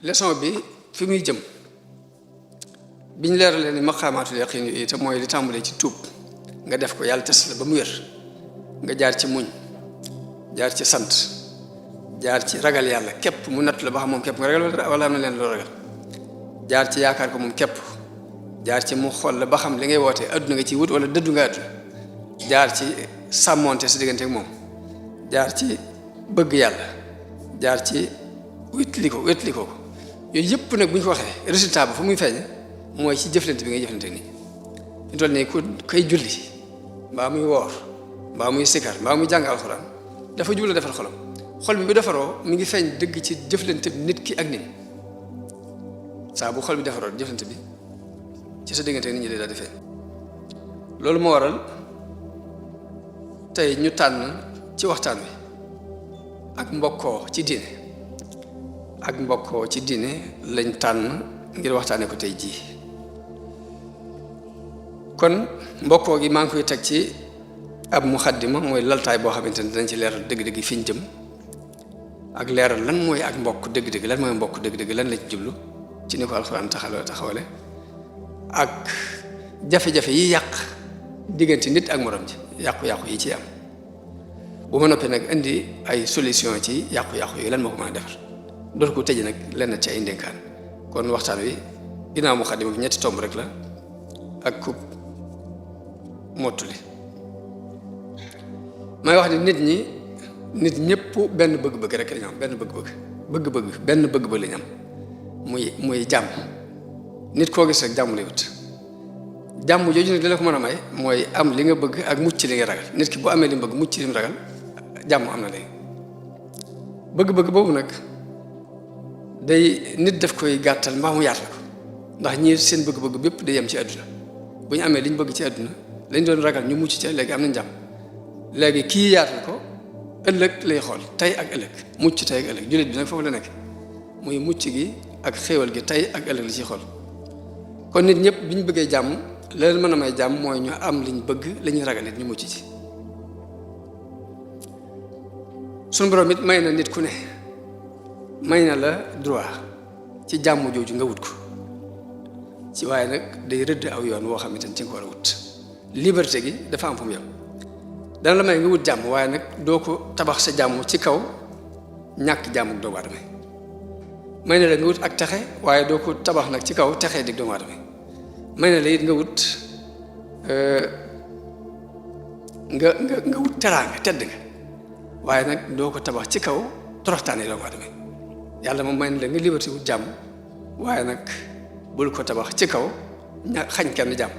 leçon bi fi muy jëm biñ leeralee ni maqaamaatul yaqin yi te mooy li tàmbalee ci tuub nga def ko yàlla tes la ba mu wér nga jaar ci muñ jaar ci sant jaar ci ragal yàlla képp mu natt la ba xam moom képp nga ragal wala am na leen loo ragal jaar ci yaakaar ko moom képp jaar ci mu xool la ba xam li ngay wootee adduna nga ciy wut wala dëddu nga adduna jaar ci sàmmoonte sa diggante ak moom jaar ci bëgg yàlla jaar ci wétli ko yooyu yëpp nag bu ñu ko waxee résultat ba fa muy feeñ mooy ci jëflante bi ngay jëflante nii ñu toll nii ku kay julli mbaa muy woor mbaa muy sikar mbaa muy jàng alxuraan dafa jublu defal xolam xol bi bu defaroo mi ngi feeñ dëgg ci jëflante bi nit ki ak nit saa bu xol bi defaroo jëflante bi ci sa diggante nit ñi day daal di feeñ loolu moo waral tey ñu tànn ci waxtaan wi ak mbokkoo ci diine lañ tànn ngir waxtaane ko tey jii kon mbokkoo gi maa ngi koy teg ci ab muxaddima mooy laltaay boo xamante ne dinañ ci leeral dëgg-dëgg fi ñu jëm ak leeral lan mooy ak mbokk dëgg-dëgg lan mooy mbokk dëgg-dëgg lan la ci jublu ci ni ko alxuraan taxawale ak jafe-jafe yi yàq diggante nit ak morom ji yàqu-yàqu yi ci am bu ma noppee nag indi ay solution ci yàqu-yàqu yi lan moo ko mën a defar dootu ko tëj nag lenn ci ay ndénkaan kon waxtaan wi ginnaaw muxaddima bi ñetti tomb rek la ak kub mottuli may wax ni nit ñëpp benn bëgg-bëgg rek lañu am benn bëgg-bëgg lañu am muy jàmm nit koo gis rek jàmm lay wut jàmm jooju nag li la ko mën a may mooy am li nga bëgg ak mucc li nga ragal nit ki bu amee li mu bëgg mucc li mu ragal jàmm am na léegi bëgg-bëgg boobu nag day nit daf koy gàttal mbaa mu yaatal ko ndax ñii seen bëgg-bëgg bépp day yem ci àdduna bu ñu amee li ñu bëgg ci àdduna lañ doon ragal ñu mucc ca léegi am nañ jàmm léegi kii yaatal ko ëllëg lay xool tey ak ëllëg mucc tey ak ëllëg jullit bi nag foofu la nekk muy mucc gi ak xéewal gi tey ak ëllëg li ciy xool kon nit ñëpp bi ñu bëggee jàmm la leen mën a may jàmm mooy ñu am liñ bëgg la ñuy ragal nit ñu mucc ci suñu borom it may na nit ku ne may na la droit ci jàmm jooju nga wut ko ci waaye nag day rëdd aw yoon woo xamante ni ci nga ko war a wut liberté gi dafa am fu mu yem dana la may nga wut jàmm waaye nag doo ko tabax sa jàmm ci kaw ñàkk jàmm doomu aadama may na la nga wut ak texe waaye doo ko tabax nag ci kaw texee dig doomu aadama may na la it nga wut nga wut teraanga tedd nga waaye nag doo ko tabax ci kaw toroxtaane doomu aadama yàlla moom may na la nga liberté wut jàmm waaye nag bul ko tabax ci kaw xañ kenn jàmm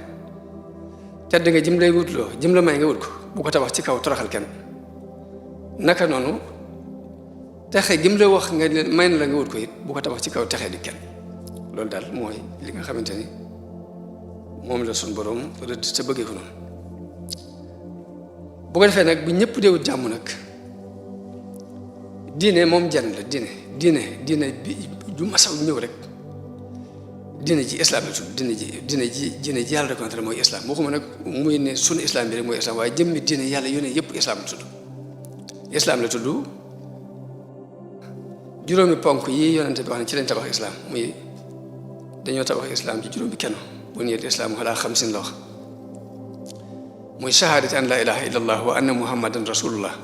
tedd nga jëm lay wutloo jëm la may nga wut ko bu ko tabax ci kaw toroxal kenn naka noonu texe jëm la wax nga may na la nga wut ko it bu ko tabax ci kaw texe di kenn loolu daal mooy li nga xamante ni moom la suñ borom rëdd te bëggee ko noonu bu ko defee nag bu ñëpp dee wut jàmm nag diine moom jenn la diine bi ju masaw ñëw rek diine ji islam la tudd diine ji yàlla reconnaître mooy islam waxuma nag muy ne sunu islam bi rek mooy islam waaye jëmmi diine yàlla yónnee yëpp islam la tudd juróomi ponk yi yonente bi wax ne ci lañ tabax islam muy dañoo tabax islam ci juróomi kenn bu niyat islam ala xamsin la wax muy shahadati an la ilaha illa allah wa anna muhammadan rasulullah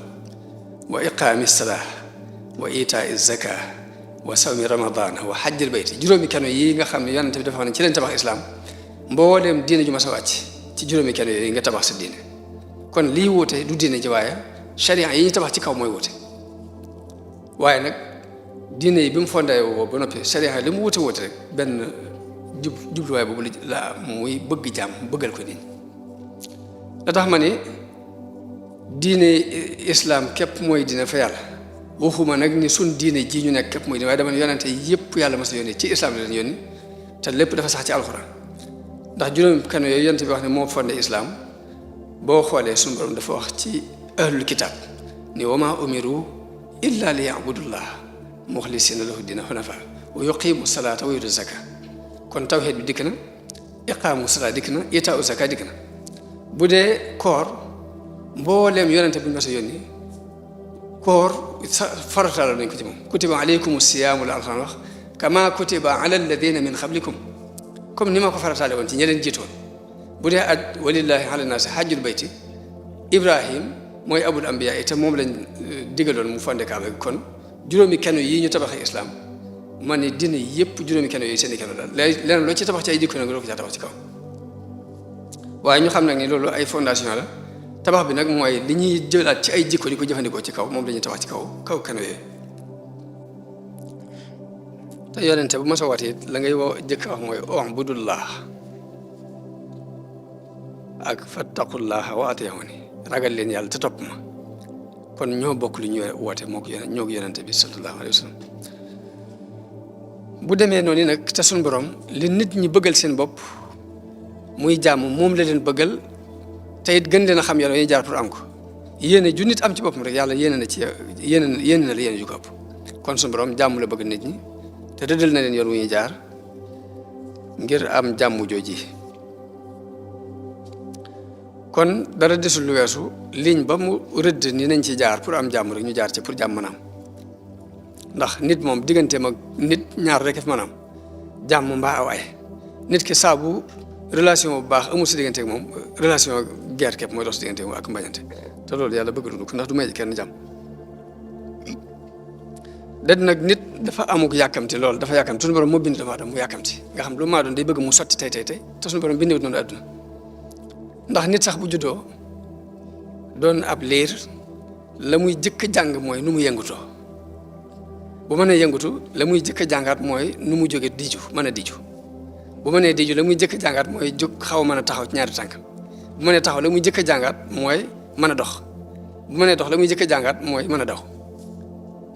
wa iqaami salaa wa itaa zaka wa sawmi ramadan wa hajjil bayt juróomi keno yi nga xam ne yonente bi dafa xam ne ci leen tabax islam mbooleem diine ju ma sa wàcc ci juróomi keno yi nga tabax sa diine kon lii wuute du diine ji waaye sharia yi ñu tabax ci kaw mooy wuute waaye nag diine yi bi mu fondé woo ba noppi sharia li mu wuute rek benn jubluwaay boobu la muy bëgg jàmm bëggal ko nit la tax ma ni diine islam képp mooy diine fa yàlla waxuma nag ni sun diine ji ñu nekk képp mooy diine waaye dama ne yonente yëpp yàlla mas a yónni ci islam la leen yónni te lépp dafa sax ci alxuraan ndax juróom kan yooyu yonente bi wax ne moo fondé islam boo xoolee suñu borom dafa wax ci ahlul kitab ni wa maa umiru illa li ya'budullah muxlisina lahu dina hunafa wa yuqimu salata wa yutu zaka kon tawhid bi dikk na iqaamu salaa dikk na itaau zaka dikk na bu dee koor mbooleem yonente bu ñu mas a yónni koor farataal nañ ko ci moom kutiba alaykum siyaamu la alxuraan wax kama kutiba ala alladina min qablikum comme ni ma ko farataale woon ci ñi leen jiitoon bu dee aj walillahi ala naasi hajjul bayti Ibrahim mooy abul ambiya te moom lañ digaloon mu fondé Kaaba gi kon juróomi keno yi ñu tabaxee islam man ni dina yëpp juróomi keno yooyu seen i keno daal leneen loo ci tabax ci ay jikko nag loo ko caa tabax ci kaw waaye ñu xam nag ni loolu ay fondation la tabax bi nag mooy li ñuy jëlaat ci ay jikko di ko jëfandikoo ci kaw moom la ñuy tabax ci kaw keno yooyu te yonente bu ma sa watee la ngay woo jëkk wax mooy ubudullah ak fattaqullaha wa atiyuni ragal leen yàlla te topp ma kon ñoo bokk lu ñu woote moo ko ñoo yonente bi sallallahu alayhi wa sallam bu demee noonu nag te suñu borom li nit ñi bëggal seen bopp muy jàmm moom la leen bëggal te it gën leen a xam yoon yi jaar pour am ko yéene ju nit am ci boppam rek yàlla yéene na ci yéene na la yéene ju ko ëpp kon suñu borom jàmm la bëgg nit ñi te rëddal na leen yoon wu ñuy jaar ngir am jàmm jooji kon dara desul lu weesu ligne ba mu rëdd ni nañ ci jaar pour am jàmm rek ñu jaar ci pour jàmm mën a am ndax nit moom digganteem ak nit ñaar rek fi mën a am jàmm mbaa aw ay nit ki saabu relation bu baax amul si diggante ak moom relation guerre képp mooy dox si diggante ak moom ak mbañante te loolu yàlla bëgg na ko ndax du may kenn jàmm da nag nit dafa amuk yàkkamti loolu dafa yàkkamti suñu borom moo bind doomu aadama mu yàkkamti nga xam lu maa doon day bëgg mu sotti tey te suñu borom bindewut noonu àdduna ndax nit sax bu juddoo doon ab liir la muy jëkk jàng mooy nu mu yëngutoo bu mënee yëngutu la muy jëkk jàngaat mooy nu mu jóge diju mën a diju bu mënee diju la muy jëkk jàngaat mooy jóg xaw a mën a taxaw ci ñaari tànk bu mënee taxaw la muy jëkk jàngaat mooy mën a dox bu mënee dox la muy jëkk jàngaat mooy mën a daw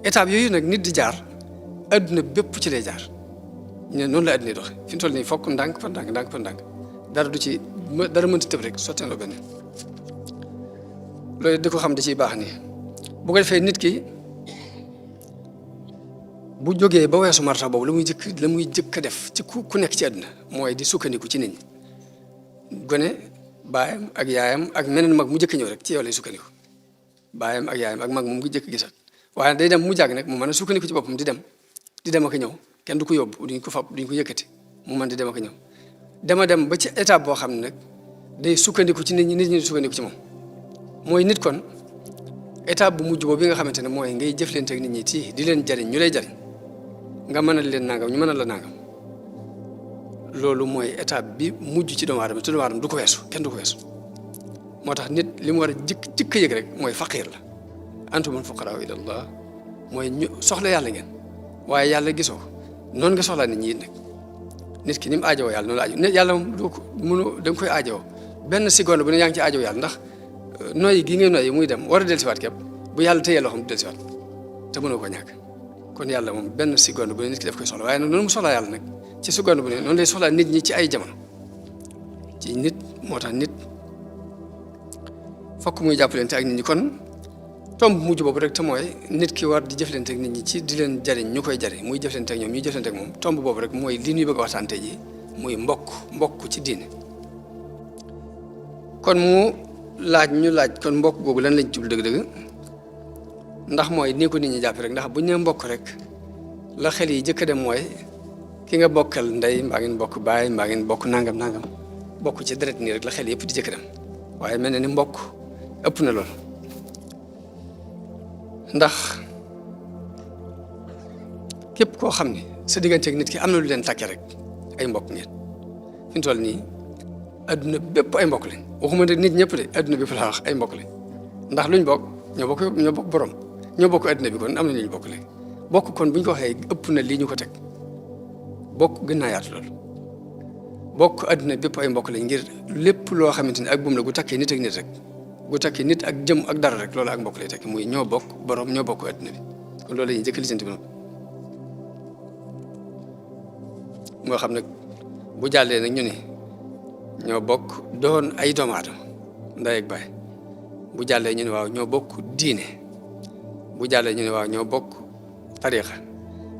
étape yooyu nag nit di jaar adduna bépp ci lay jaar ñu ne noonu la adduna doxe fi mu toll nii fokk ndànk fa ndànk ndànk fa ndànk dara du ci dara mënta tëb rek sotteen loo benn loolu di ko xam da ciy baax nii bu ko defee nit ki bu jógee ba weesu marta boobu la muy jëkk a def ci ku nekk ci àdduna mooy di sukkandiku ci nit ñi gone baayam ak yaayam ak meneen mag mu jëkk ñëw rek ci yow lay sukkandiku baayam ak yaayam ak mag moom ngi jëkk gisat waaye day dem mu jàgg nag mu mën a sukkandiku ci boppam di dem ak ñëw kenn du ko yóbbu duñ ko fab duñ ko yëkkati mu mën di dem ak ñëw dem ba ci étape boo xam ne nag day sukkandiku ci nit ñi di sukkandiku ci moom mooy nit kon étape bu mujj boobu bi nga xamante ne mooy ngay jëflante ak nit ñi ci di leen jariñ ñu lay jariñ nga mënal leen nangam ñu mënal la nangam loolu mooy étape bi mujj ci doomu aadama te doomu aadama du ko weesu kenn du ko weesu moo tax nit li mu war a jëkk yëg rek mooy faqiir la antumul fuqaraa ila Allah mooy ñu soxla yàlla ngeen waaye yàlla gisoo ko noonu nga soxlaa nit ñi nag nit ki ni mu aajowoo yàlla noonu la aajo yàlla moom du ko mënu da nga koy aajowoo benn seconde bu ne yaa ngi ci aajowoo yàlla ndax noyyi gi ngay noyyi muy dem war a dellusiwaat képp bu yàlla téyee loxoom du dellusiwaat te mënoo ko ñàkk kon yàlla moom benn seconde bu ne nit ki daf koy soxla waaye nag noonu mu soxlaa yàlla nag ci seconde bu ne noonu lay soxlaa nit ñi ci ay jamono ci nit moo tax nit fokk muy jàppalante ak nit ñi kon tomb mujj boobu rek te mooy nit ki war di jëflante ak nit ñi ci di leen jariñ ñu koy jariñ muy jëflante ak ñoom ñuy jëflante ak moom tomb boobu rek mooy li ñuy bëgg a waxtaan tey ji muy mbokk ci diine kon mu laaj kon mbokk googu lan lañ jublu dëgg-dëgg ndax mooy nii ko nit ñi jàppe rek ndax buñ nee mbokk rek la xel yi jëkk dem mooy ki nga bokkal ndey mbaa ngeen bokk baay mbaa ngeen bokk nangam bokk ci deret nii rek la xel yëpp di jëkk dem waaye mel na ni mbokk ëpp na lool ndax képp koo xam ne sa digganteeg nit ki am na lu leen tàkkee rek ay mbokk ngeen fi mu toll nii adduna bépp ay mbokk lañ waxuma ne nit ñëpp de adduna bépp laa wax ay mbokk lañ ndax luñ bokk ñoo bokk borom ñoo bokk adduna bi kon am na lu ñu bokk léegi bokk kon bu ñu ko waxee ëpp na lii ñu ko teg bokk gën naa yaatu loolu bokk adduna bépp ay mbokk lañ ngir lépp loo xamante ni ak buum la gu takkee nit ak nit rek gu takki nit ak jëm ak dara rek loolu ak mbokk lay tekki muy ñoo bokk borom ñoo bokk adduna bi kon loolu la ñuy jëkk lijjanti bi noonu moo xam nag bu jàllee nag ñu ne ñoo bokk doon ay doomu aadama ndey ak baay bu jàllee ñu ne waaw ñoo bokk diine bu jàllee ñu ne waaw ñoo bokk tariixa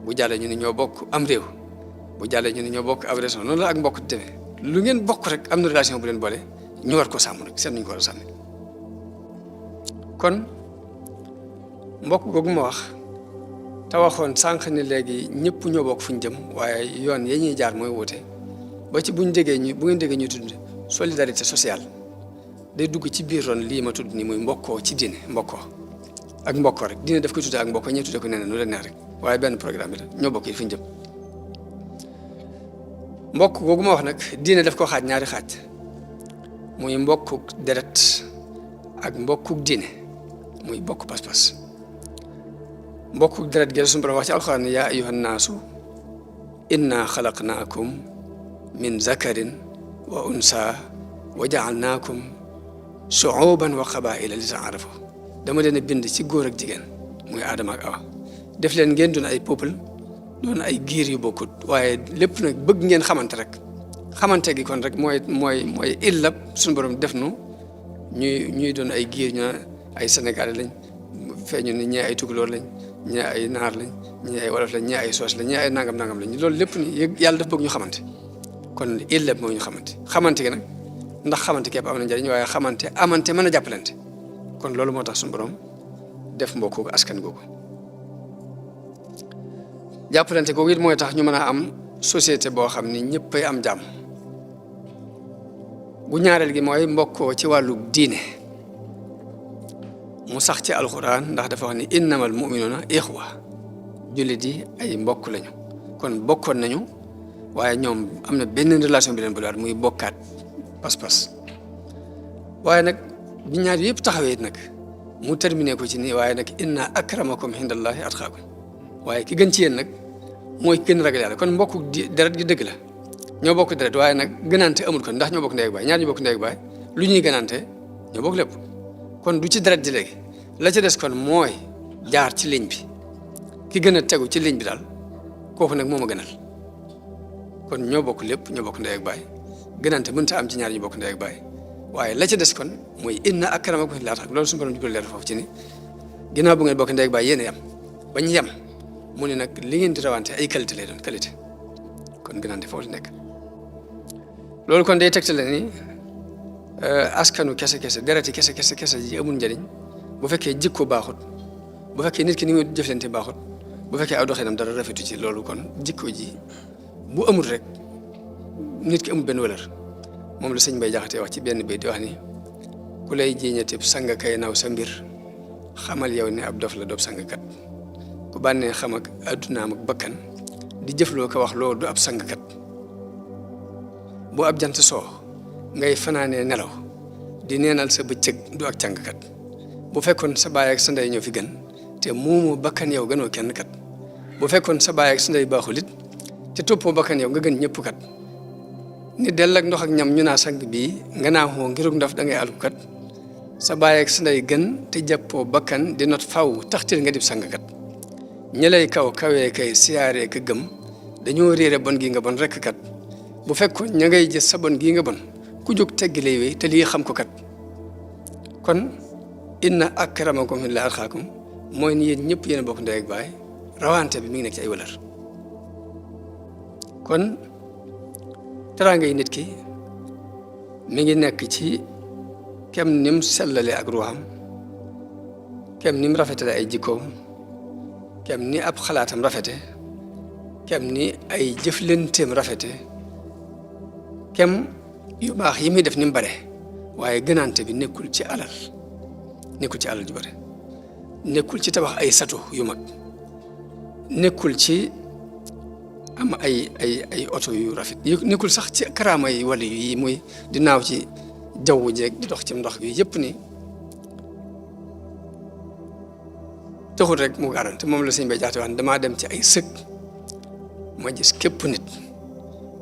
bu jàllee ñu ne ñoo bokk am réew bu jàllee ñu ne ñoo bokk ab relation noonu la ak mbokk demee lu ngeen bokk rek am na relation bu leen boole ñu war ko sàmm nag seen nañu ko war a sàmm kon mbokk googu ma wax te waxoon sànq ni léegi ñëpp ñoo bokk fu ñu jëm waaye yoon ya ñuy jaar mooy wuute ba ci bu ngeen déggee ñu tudd solidarité sociale day dugg ci biir ron lii ma tudd nii muy mbokkoo ci diine mbokkoo ak mbokkoo rek diine daf koy tuddee ak mbokkoo ñee tuddee ko nee na nu la neex rek waaye benn programme bi la ñoo bokk yi fu ñu jëm mbokk googu ma wax nag diine daf ko xaaj ñaari xaaj muy mbokkuk deret ak mbokkuk diine muy bokk pas-pas mbokkuk deret gi suñu borom wax ci alxuraan yaa ayyuhan naasu inna xalaqnaakum min zakarin wa unsa wa jaalnaakum shuuban wa qabaila li taarafu dama leen a bind ci góor ak jigéen muy aadama ak awa def leen ngeen doon ay peuple doon ay giir yu bokkut waaye lépp nag bëgg ngeen xamante rek xamante gi kon rek mooy illab suñu borom def nu ñuy doon ay giir ñu ay sénégalais lañ feeñu ni ñee ay tukulóor lañ ñee ay naar lañ ñee ay wolof lañ ñee ay soos lañ ñee ay nangam lañ loolu lépp ni yàlla daf bëgg ñu xamante kon illab moo ñu xamante gi nag ndax xamante képp am na njëriñ waaye amante mën a jàppalante kon loolu moo tax suñu borom def mbokku askan googu jàppalante googu it mooy tax ñu mën a am société boo xam ni ñëppay am jàmm bu ñaareel gi mooy mbokkoo ci wàllu diine mu sax ci alxuraan ndax dafa wax ni innamal mu'minuna ixwa jullit yi ay mbokk lañu kon bokkoon nañu waaye ñoom am na benn relation bi leen bu muy bokkaat pas-pas waaye nag bi ñaar yëpp taxawee nag mu terminé ko ci nii waaye nag inna akramakum indallahi atqaakum waaye ki gën ci yéen nag mooy ki gën ragal yàlla kon mbokku deret gi dëgg la ñoo bokk deret waaye nag gënaante amul kon ndax ñoo bokk ndey ak baay ñaar ñu bokk ndey ak baay lu ñuy gënaante ñoo bokk lépp kon du ci deret ji léegi la ci des kon mooy jaar ci ligne bi ki gën a tegu ci ligne bi daal kooku nag moo ma gënal kon ñoo bokk lépp ñoo bokk ndey ak baay gënaante mënta am ci ñaar ñu bokk ndey ak baay waaye la ci des kon mooy inna akramakum indallahi atqaakum loolu suñu borom di ko leer foofu ci ni ginnaaw bu ngeen bokk ndey ak baay yéen a yem bañ yem mu ne nag li ngeen di rawante ay qualité lay doon qualité kon gënaante foofu la nekk loolu kon day tegtale ni askanu kese dereti kese ji amul njëriñ bu fekkee jikko baaxut bu fekkee nit ki ni muy jëflante baaxut bu fekkee aw doxinam dara rafetu ci loolu kon jikko ji bu amul rek nit ki amul benn valeur moom la sëñ Bay Jaxate wax ci benn bay di wax ni ku lay jiiñatib sang kay naw sa mbir xamal yow ne ab dof la doob sangkat ku bànnee xam ak addunaam ak bakkan di jëfloo ko wax loolu du ab sangkat bu ab jant soo ngay fanaanee nelaw di neenal sa bëccëg du ak càngkat bu fekkoon sa baay ak sa ndey ñoo fi gën te moomoo bakkan yow gënoo kenn kat bu fekkoon sa baay ak sa ndey baaxul it te toppoo bakkan yow nga gën ñëpp kat ni dell ak ndox ak ñam ñu naa sang bii nga naa xoo ngirug ndaf da ngay alku kat sa baay ak sa ndey gën te jàppoo bakkan di not faw taxtil nga dib sangkat ñi lay kawee kay siyaaree ka gëm dañoo réere bon gi nga bon rekk kat bu fekkoon ña ngay gis sa bon gii nga bon ku jóg teggi lay wéy te lii xam ko kat kon inna akramakum indallahi atqaakum mooy ni yéen ñëpp yéen a bokk ndey ak baay rawante bi mi ngi nekk ci ay valeur kon teraanga yi nit ki mi ngi nekk ci kem nim sellale ak ruuxam kem nim rafetale ay jikkoom kem ni ab xalaatam rafete kem ni ay jëflenteem rafete kem yu baax yi muy def ni mu bare waaye gënaante bi nekkul ci alal ju bare nekkul ci tabax ay sato yu mag nekkul ci am ay oto yu rafet nekkul sax ci karaama yi wala yi muy di naaw ci jaww jeeg di dox ci ndox bi yëpp ni taxul rek mu garante moom la sëñ Bay Jaxate wax damaa dem ci ay sëg ma gis képp nit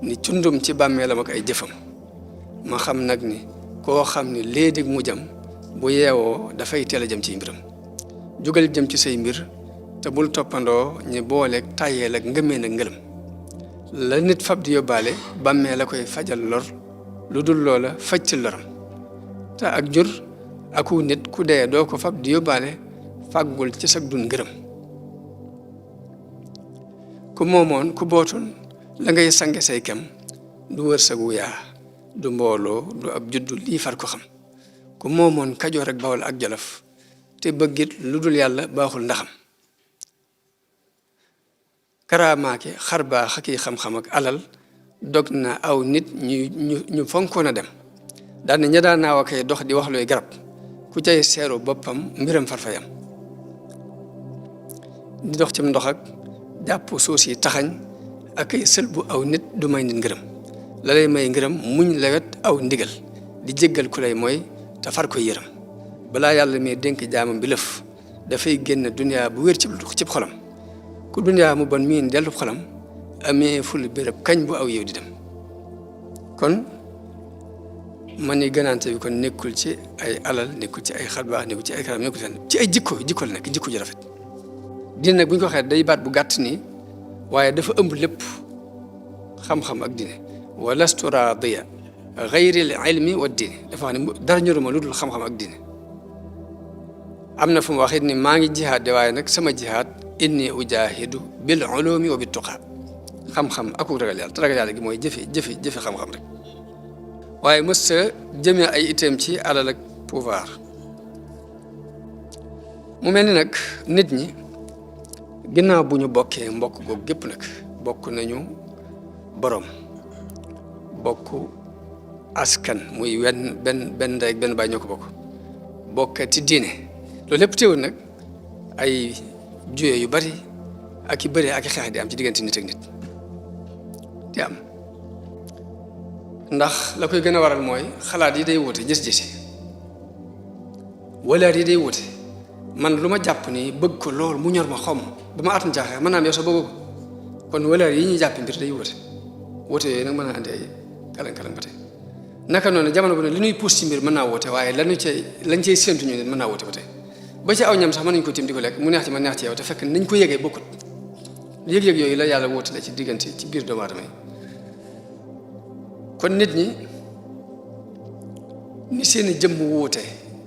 ni cundum ci bàmmeelam ak ay jëfam ma xam nag ni koo xam ni léegi mu jëm bu yeewoo dafay teel a jëm ci mbiram jugal jëm ci say mbir te bul toppandoo ñi booleeg tàyyeel ak ngëmeen ak ngëlëm la nit fab di yóbbaale bàmmee la koy fajal lor lu dul loola faj ci loram te ak jur aku nit ku dee doo ko fab di yóbbaale fàggul ci sag dun ngërëm ku moomoon ku bootoon la ngay sange say kem du wërsëgu yaa du mbooloo du ab juddu lii far ko xam ku moomoon Kajoor ak Bawol ak Jolof te bëggit lu dul yàlla baaxul ndaxam karaamaake xar baax ak xam-xam ak alal dog na aw nit ñu fonkoon a dem daan na ña daan naaw akay dox di wax looy garab ku cay seeru boppam mbiram farfayam di dox ci ndox ak jàpp suuf si taxañ ak ay sël bu aw nit du may nit ngërëm la lay may ngërëm muñ lewet aw ndigal di jéggal ku lay mooy te far koy yërëm balaa yàlla may dénk jaamam bi lëf dafay génn duniyaa bu wér cib xolam ku duniyaa mu bon miin dellu xolam amee ful béréb kañ bu aw yow di dem kon man ni gënaante bi kon nekkul ci ay alal nekkul ci ay xarbaax nekkul ci ay karam nekkul ci ay jikko la nekk jikko ju rafet diine nag bu ñu ko waxee day baat bu gàtt nii waaye dafa ëmb lépp xam-xam ak diine wa lastu raadiya gayri al ilmi wa diine dafa wax ne dara ñoruma lu dul xam-xam ak diine am na fu mu waxit ni maa ngi jihaad de waaye nag sama jihaad inni ujahidu bil ulumi wa bit tuqa xam-xam ak ragal yàlla te ragal yàlla gi mooy jëfe xam-xam rek waaye mës sa jëmee ay itam ci alal ak pouvoir mu mel ni nag nit ñi ginnaaw bu ñu bokkee mbokk googu gépp nag bokk nañu borom bokk askan muy benn ndey ak benn baay ñoo ko bokk ci diine loolu lépp teewul nag ay juye yu bari ak i bëri ak i xeex di am ci diggante nit ak nit di am ndax la koy gën a waral mooy xalaat yi day wute gis-gis walaat yi day wute man lu ma jàpp ni bëgg ko lool mu ñor ma xom ba ma atan jaaxee mën naa am yow sax bëgg ko kon walaat yi ñuy jàpp mbir day wute yooyu nag mën naa andi ay kalan-kalan ba tey naka noonu jamono bu ne li ñuy puus ci mbir mën naa wute waaye lañ cay séentu ñu ne mën naa wute ba tey ba ci aw ñam sax mën nañu ko tim di ko lekk mu neex ci ma neex ci yow te fekk nañ ko yëgee bokkut yëg-yëg yooyu la yàlla wutale ci diggante ci biir doomu aadama yi kon nit ñi ni seeni jëmm wuute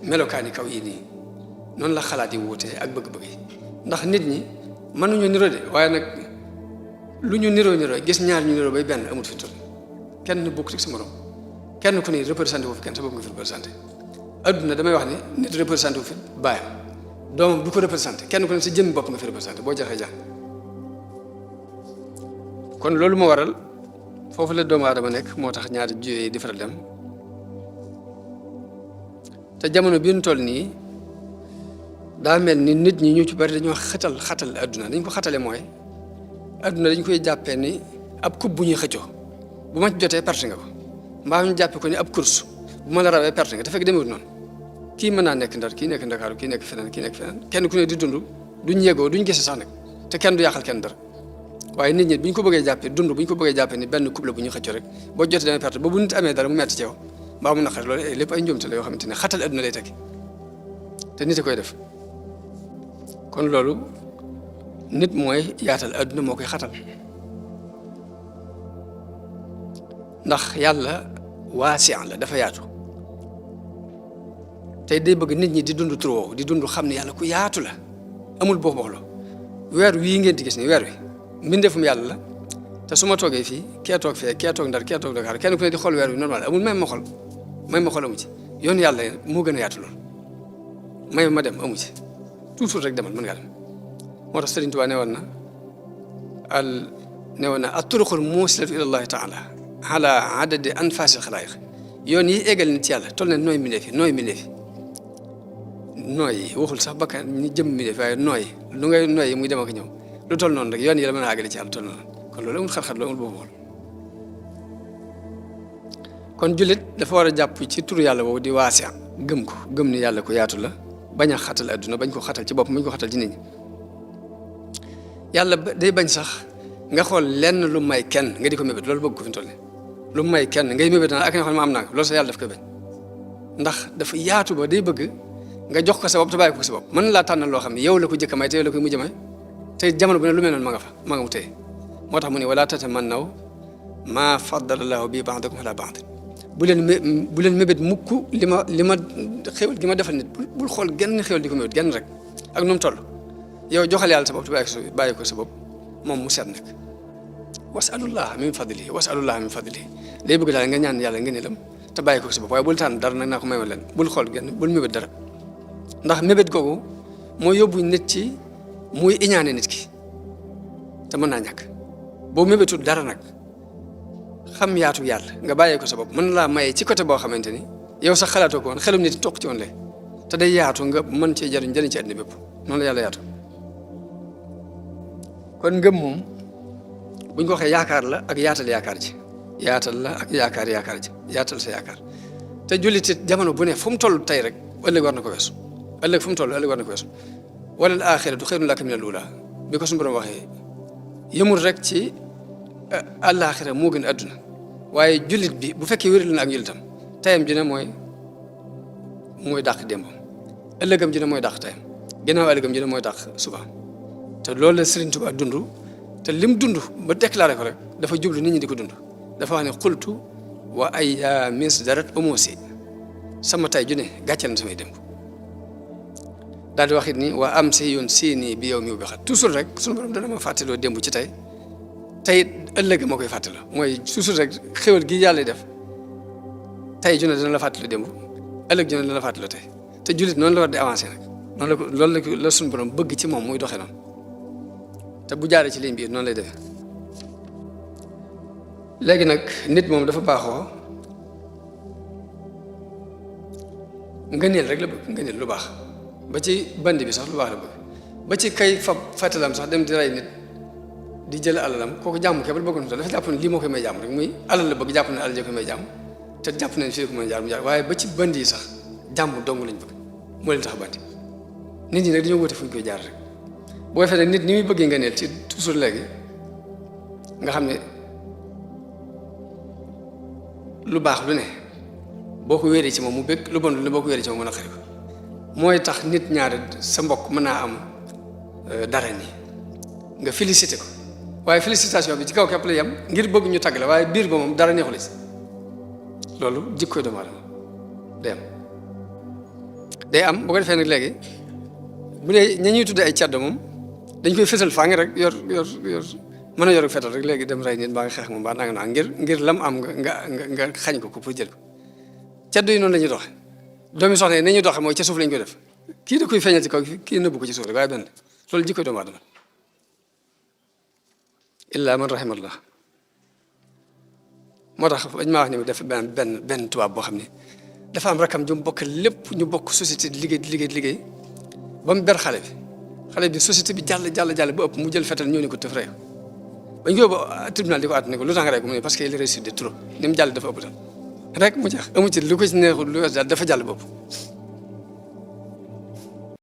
melokaani kaw yi nii noonu la xalaat yi wuute ak bëgg-bëgg yi ndax nit ñi mënuñu niroo de waaye nag lu ñu niroo gis ñaar ñu niroo bay benn amut fi toll kenn bokkut ak sa morom kenn ku ne représenté wu fi kenn sa bopp nga fi représenté adduna damay wax ni nit représenté wu fi baayam doomam du ko représenté kenn ku ne sa jëmmi bopp nga fi représenté boo jaxee jax kon loolu moo waral foofu la doomu aadama nekk moo tax ñaari juyee yi di faral dem te jamono bi ñu toll nii daa mel ni nit ñi ñu ci bari dañoo xatal adduna dañ ko xatale mooy adduna dañ koy jàppee ni ab coupe bu ñuy xëccoo bu ma ci jotee perte nga ko mbaa ñu jàppee ko ni ab course bu ma la rawee perte nga te fekk demewut noonu kii mën naa nekk Ndar kii nekk Ndakaaru kii nekk feneen kenn ku ne di dund duñ yegoo duñ gise sax nag te kenn du yàqal kenn dara waaye nit ñi bu ñu ko bëggee jàppee dund bu ñu ko bëggee jàppee ni benn couple bu ñu xëccoo rek boo jotee damay perte ba bu nit amee dara mu metti ci yow mbaa mu naqari loolu lépp ay njuumte la yoo xamante ne xatal adduna lay tekki te nit a koy def kon loolu nit mooy yaatal adduna moo koy xatal ndax yàlla waasi la dafa yaatu tey day bëgg nit ñi di dund trop di dund xam ne yàlla ku yaatu la amul boo boxlo weer wii ngeen di gis ni weer wi mbindeefum yàlla la te su ma toogee fii kee toog fee kee toog Ndar kee toog Dakar kenn ku ne di xool weer wi normal amul may ma xol amu ci yoon yàlla moo gën a yaatu loolu may ma dem amu ci toujours rek demal mën ngaa dem moo tax Sëriñ Tuubaa newoon na at-turuqul muusilatu ila llahi taala ala adadi anfasil xalaayiq yoon yi eggal nit ci yàlla toll na nooy mbindeef yi waxul sax bakkan ñi jëm mbindeef waaye nooy lu ngay nooy muy dem ak ñëw lu toll noonu rek yoon yi la mën a àggale ci yàlla toll noonu kon loolu amul xar-xar loolu amul boobu kon jullit dafa war a jàpp ci turu yàlla boobu di waasi gëm ni yàlla ko yaatu la bañ a xatal adduna bañ ko xatal ci bopp bañ ko xatal ci nit ñi yàlla day bañ sax nga xool lenn lu may kenn nga di ko mébét loolu bëgg ko fi mu toll nii lu may kenn ngay mébét naa ak nga xam ne ma am naa ko loolu sax yàlla daf koy bañ ndax dafa yaatu ba day bëgg nga jox ko sa bopp te bàyyi ko sa bopp mën laa tànnal loo xam ne yow la ko jëkk may te yow la koy mujj may te jamono bu ne lu mel noonu ma nga mu téye moo tax mu ne wala tatamannaw maa faddala llaahu bi ba'dakum ala ba'd bu leen mébét mukk li ma xéwal gi ma defal nit bul xool genn xéwal di ko mébét genn rek ak nu mu toll yow joxal yàlla sa bopp te bàyyi ko sa bopp moom mu seet nag wasalullah min fadlihi day bëgg daal nga ñaan yàlla ngëneelam te bàyyi ko sa bopp waaye bul tànn dara nag naa ko mayoo leen bul xool genn bul mébét dara ndax mébét googu moo yóbbu nit ci muy iñaane nit ki te mën naa ñàkk boo mébétul dara nag xam yaatu yàlla nga bàyyee ko sa bopp mën laa maye ci côté boo xamante ni yow sax xalaatoo ko woon xelum nit toq ci woon lee te day yaatu nga mën cee jëriñ ci àddina bépp noonu la yàlla yaatu kon ngëm moom buñ ko waxee yaakaar la ak yaatal yaakaar ji yaatal la ak yaakaar ji yaatal sa yaakaar te jullit it jamono bu ne fu mu toll tey rek ëllëg war na ko weesu ëllëg fu mu toll ëllëg war na ko weesu wala al axiratu xayrun laka mina al uula bi ko suñu borom waxee yëmul rek ci àllaaxira moo gën adduna waaye jullit bi bu fekkee wéral na ak njullitam tayam ji ne mooy dàq démbam ëllëgam ji ne mooy dàq tayam ginnaaw ëllëgam ji ne mooy dàq suba te loolu la Serigne Touba dund te lim dund ba déclaré ko rek dafa jublu nit ñi di ko dund dafa wax ne xultu wa ay mis darat amosi sama tay ju ne gàcceel na samay démb daal di wax it ni waa am si yoon siini bi yow mi ubbi xat toujours rek sunu borom dana ma fàttaloo démb ci tey tey ëllëg moo koy fàttaloo mooy toujours rek xéwal gi yàlla def tey ju ne dana la fàttaloo démb ëllëg ju ne dana la fàttaloo tey te jullit noonu la war di avancé nag noonu la ko loolu la sunu borom bëgg ci moom muy doxee noonu te bu jaaree ci ligne bi noonu lay defee léegi nag nit moom dafa baaxoo ngëneel rek la bëgg ngëneel lu baax ba ci bandi bi sax lu baax la bëgg ba ci kay fab fàttalam sax dem di rey nit di jël alalam kooku jàmm kebal bëgg na dafa jàpp ne lii moo koy may jàmm rek muy alal la bëgg jàpp ne alal ji koy may jàmm te jàpp nañ fii ko mën a jaar mu jaar waaye ba ci bandi yi sax jàmm dong lañ bëgg moo leen tax bandi nit ñi nag dañoo wute fu ñu koy jaar rek boo defee nag nit ni muy bëggee ngëneel ci toujours léegi nga xam ne lu baax lu ne boo ko wéeree ci moom mu bëgg lu bon lu ne boo ko wéeree ci moom mën a xari ko mooy tax nit ñaare sa mbokk mën naa am dara nii nga félicité ko waaye félicitation bi ci kaw képp la yem ngir bëgg ñu tagg la waaye biir ba moom dara neexu la si loolu jikkoy doomu aadama day am bu ko defee nag léegi bu dee ña ñuy tuddee ay caddo moom dañ koy fësal faa ngi rek yor mën a yor fetal rek léegi dem rey nit mbaa nga xeex moom mbaa nanga naa ngir lam am nga xañ ko pour jël ko caddo yi noonu la ñuy doxe doomi soxna yi nañuy doxe mooy ca suuf lañ koy def kii da koy feeñal ci kaw kii nëbbu ko ci suuf rek waaye benn loolu jikkoy doomu aadama illa man rahimallah moo tax bañ maa wax ni def benn tubaab boo xam ne dafa am rakam ju mu bokk lépp ñu bokk société di liggéey ba mu ber xale bi société bi jàll ba ëpp mu jël fetal ñëw ne ko tëf rey bañ ko yóbbu tribunal di ko àtt ne ko lu tax nga rey ko mu ne parce que il réussit de trop ni mu jàll dafa ëpp tam rek mu jeex amu ci lu ko ci neexul lu wees daal dafa jàll ba ëpp